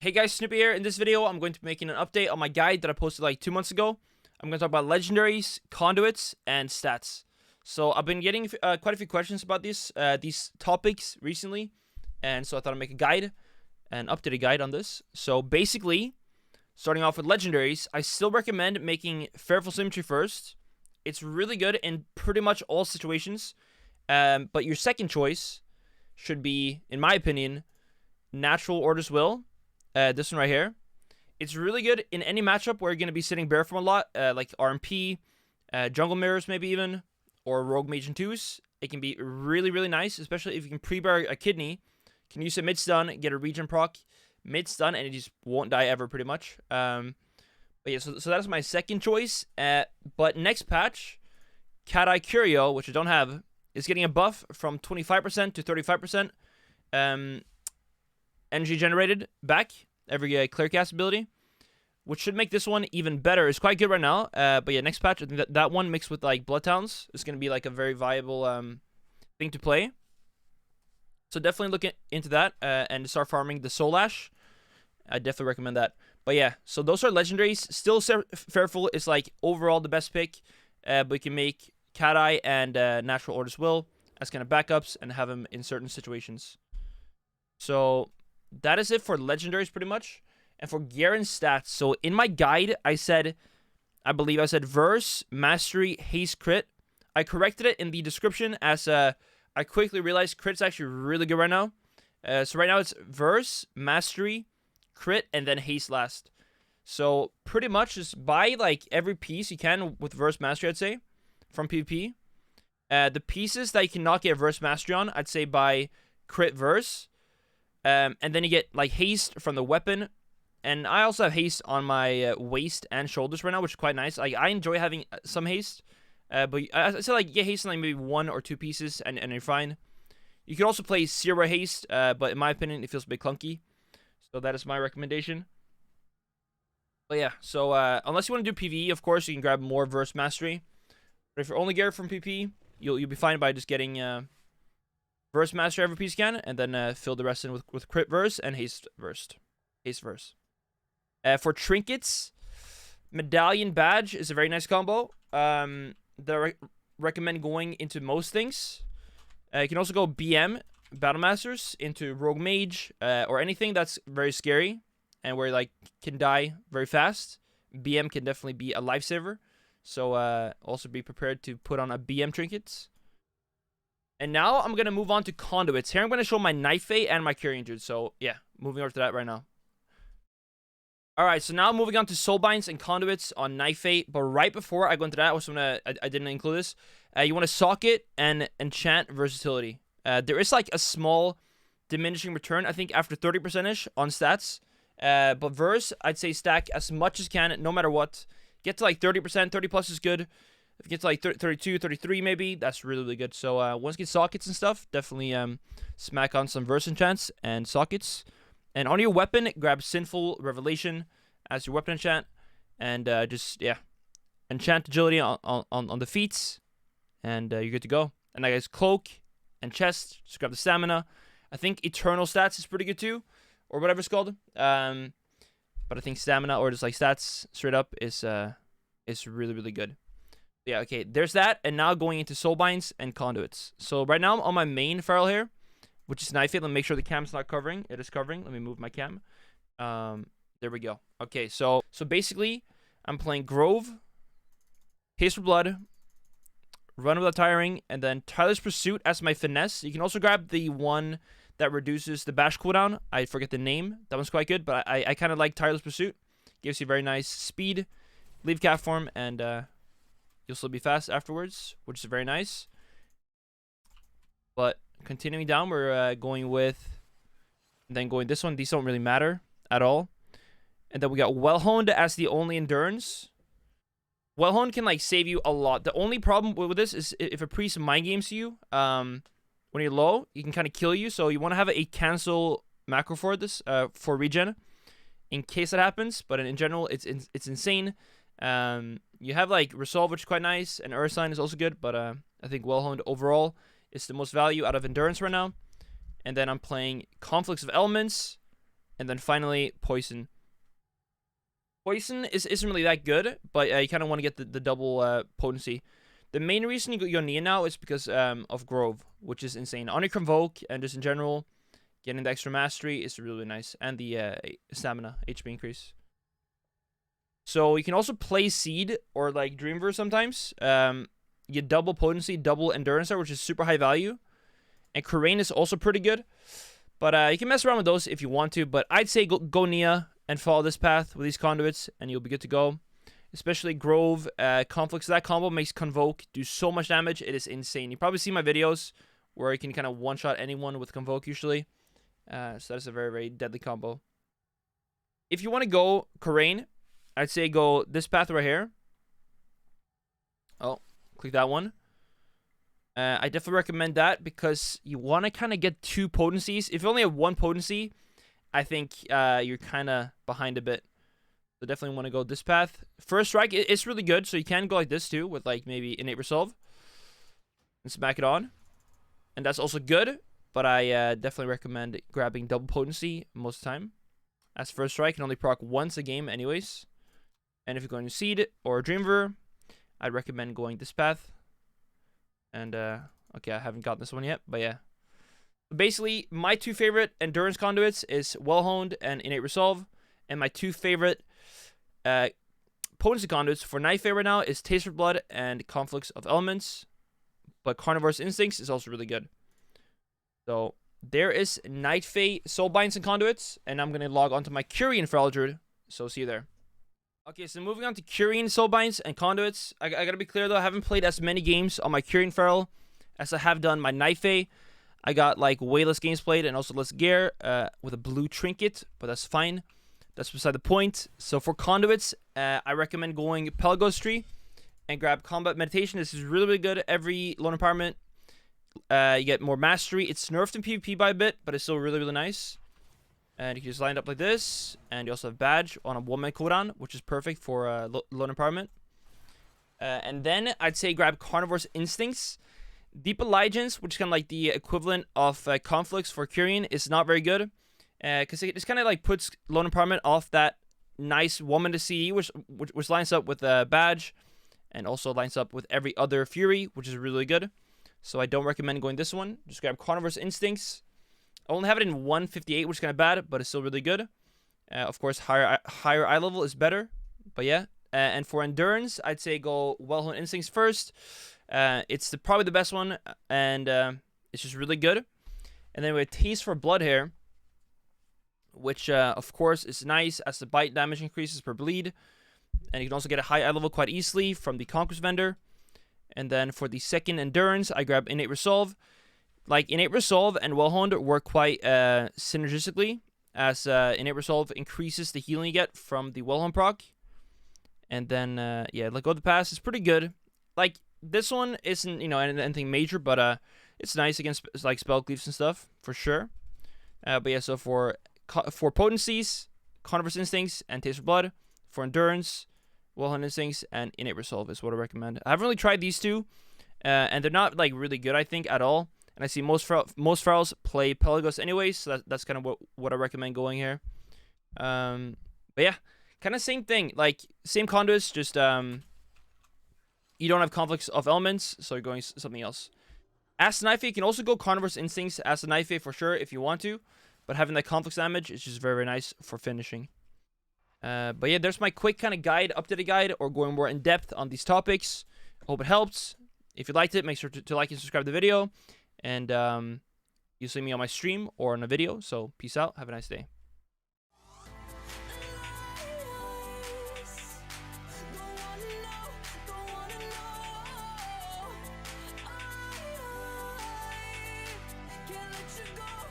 Hey guys, Snupy here. In this video, I'm going to be making an update on my guide that I posted like 2 months ago. I'm going to talk about legendaries, conduits, and stats. So I've been getting quite a few questions about these topics recently, and so I thought I'd make a guide, an updated guide on this. So basically, starting off with legendaries, I still recommend making Fearful Symmetry first. It's really good in pretty much all situations, but your second choice should be, in my opinion, Natural Order's Will. This one right here. It's really good in any matchup where you're going to be sitting bare from a lot, like RMP, Jungle Mirrors maybe even, or Rogue Mage and 2s. It can be really, really nice, especially if you can pre-bar a kidney. Can use a mid-stun, get a regen proc, mid-stun, and it just won't die ever pretty much. But yeah, so that's my second choice. But next patch, Cat Eye Curio, which I don't have, is getting a buff from 25% to 35%. Energy generated back every clear cast ability, which should make this one even better. It's quite good right now, but yeah, next patch I think that one mixed with like Blood Talons is gonna be like a very viable thing to play. So definitely look into that and start farming the Soul Ash. I definitely recommend that. But yeah, so those are legendaries. Still, Fearful is like overall the best pick, but you can make Cat Eye and Natural Order's Will as kind of backups and have them in certain situations. So that is it for legendaries pretty much. And for Garen stats, so in my guide, I believe I said Verse, Mastery, Haste, Crit. I corrected it in the description as I quickly realized Crit's actually really good right now. So right now it's Verse, Mastery, Crit, and then Haste last. So pretty much just buy like every piece you can with Verse, Mastery, I'd say, from PvP. The pieces that you cannot get Verse, Mastery on, I'd say buy Crit, Verse. And then you get like haste from the weapon, and I also have haste on my waist and shoulders right now, which is quite nice. Like I enjoy having some haste, but I say like get haste on like maybe 1 or 2 pieces, and you're fine. You can also play 0 haste, but in my opinion, it feels a bit clunky. So that is my recommendation. But yeah, so unless you want to do PvE, of course, you can grab more Verse Mastery. But if you're only Garrett from PvP, you'll be fine by just getting Verse Master every piece you can, and then fill the rest in with Crit Verse and Haste Verse. For trinkets, Medallion Badge is a very nice combo. Recommend going into most things. You can also go BM, Battle Masters, into Rogue Mage, or anything that's very scary and where like can die very fast. BM can definitely be a lifesaver. So also be prepared to put on a BM trinkets. And now I'm going to move on to conduits. Here I'm going to show my Knife and my Kyrian dude. So yeah, moving over to that right now. Alright, so now moving on to Soulbinds and conduits on Knife. But right before I go into that, I didn't include this. You want to socket and enchant versatility. There is like a small diminishing return, I think, after 30%-ish on stats. But Verse, I'd say stack as much as you can, no matter what. Get to like 30%, 30 plus is good. If it gets like 32, 33 maybe, that's really, really good. So once you get sockets and stuff, definitely smack on some Verse enchants and sockets. And on your weapon, grab Sinful Revelation as your weapon enchant. And just, yeah, enchant agility on the feats. And you're good to go. And I guess Cloak and Chest, just grab the Stamina. I think Eternal Stats is pretty good too, or whatever it's called. But I think Stamina or just like Stats straight up is really, really good. Yeah, okay, there's that, and now going into Soulbinds and conduits. So right now I'm on my main Feral here, which is Knife. Let me make sure the cam's not covering. It is covering. Let me move my cam. There we go. Okay, so basically I'm playing Grove, Haste for Blood, Run Without Tiring, and then Tireless Pursuit as my finesse. You can also grab the one that reduces the bash cooldown. I forget the name. That one's quite good, but I kind of like Tireless Pursuit. Gives you very nice speed, leave cap form, and you'll still be fast afterwards, which is very nice. But continuing down, we're going with, and then going this one. These don't really matter at all. And then we got Well-Honed as the only endurance. Well-Honed can like save you a lot. The only problem with this is if a priest mind games you, when you're low, he can kind of kill you. So you want to have a cancel macro for this, for regen, in case that happens. But in general, it's insane. You have like Resolve, which is quite nice, and Ursine is also good, but I think Well-Honed overall is the most value out of endurance right now. And then I'm playing Conflicts of Elements, And then finally, Poison. Poison isn't really that good, but you kind of want to get the double potency. The main reason you go Nia now is because of Grove, which is insane. On your Convoke and just in general, getting the extra mastery is really nice. And the stamina, HP increase. So you can also play Seed or like Dreamverse sometimes. You get double potency, double endurance, which is super high value. And Kyrian is also pretty good. But you can mess around with those if you want to. But I'd say go Nia and follow this path with these conduits, and you'll be good to go. Especially Grove, Conflicts. That combo makes Convoke do so much damage. It is insane. You probably see my videos where you can kind of one-shot anyone with Convoke usually. So that's a very, very deadly combo. If you want to go Kyrian, I'd say go this path right here. Oh, click that one. I definitely recommend that because you want to kind of get 2 potencies. If you only have 1 potency, I think you're kind of behind a bit. So definitely want to go this path. First Strike, it's really good. So you can go like this too with like maybe Innate Resolve. And smack it on. And that's also good. But I definitely recommend grabbing double potency most of the time. As First Strike can only proc once a game anyways. And if you're going to Seed or Dreamver, I'd recommend going this path. And, okay, I haven't gotten this one yet, but yeah. Basically, my 2 favorite endurance conduits is Well-Honed and Innate Resolve. And my 2 favorite potency conduits for Night Fae right now is Taste for Blood and Conflicts of Elements. But Carnivore's Instincts is also really good. So, there is Night Fae Soulbinds and Conduits. And I'm going to log onto my Kyrian Feral Druid. So, see you there. Okay, so moving on to Kyrian Soulbinds and Conduits. I gotta be clear though, I haven't played as many games on my Kyrian Feral as I have done my Night Fae. I got like way less games played and also less gear with a blue trinket, but that's fine. That's beside the point. So for Conduits, I recommend going Pelagos Tree and grab Combat Meditation. This is really, really good. Every Lone Empowerment, you get more mastery. It's nerfed in PvP by a bit, but it's still really, really nice. And you can just line it up like this. And you also have Badge on a 1-man cooldown, which is perfect for Lone Empowerment. And then I'd say grab Carnivore's Instincts. Deep Allegiance, which is kind of like the equivalent of Conflicts for Kyrian, is not very good. Because it just kind of like puts Lone Empowerment off that nice 1-man CE, which lines up with Badge. And also lines up with every other Fury, which is really good. So I don't recommend going this one. Just grab Carnivore's Instincts. I only have it in 158, which is kind of bad, but it's still really good. Of course, higher eye level is better. But yeah. And for Endurance, I'd say go Well-Honed Instincts first. It's probably the best one. And it's just really good. And then we have Taste for Blood here. Which, of course, is nice as the bite damage increases per bleed. And you can also get a high eye level quite easily from the Conquest Vendor. And then for the second Endurance, I grab Innate Resolve. Like, Innate Resolve and Well-Honed work quite synergistically, as Innate Resolve increases the healing you get from the Well-Honed proc. And then, yeah, Let Go of the Past is pretty good. Like, this one isn't, you know, anything major, but it's nice against, like, spell cleaves and stuff, for sure. But yeah, so for potencies, Carnivore's Instincts and Taste for Blood. For Endurance, Well-Honed Instincts and Innate Resolve is what I recommend. I haven't really tried these two, and they're not, like, really good, I think, at all. And I see most Ferals play Pelagos anyways, so that's kind of what I recommend going here. But yeah, kind of same thing. Like, same Conduits, just you don't have Conflicts of Elements, so you're going something else. As the Night Fae, you can also go Carnivore's Instincts as the Night Fae for sure if you want to. But having that Conflicts damage is just very, very nice for finishing. But yeah, there's my quick kind of guide, updated guide, or going more in depth on these topics. Hope it helped. If you liked it, make sure to like and subscribe to the video. And you'll see me on my stream or on a video. So peace out. Have a nice day. Can't let you go.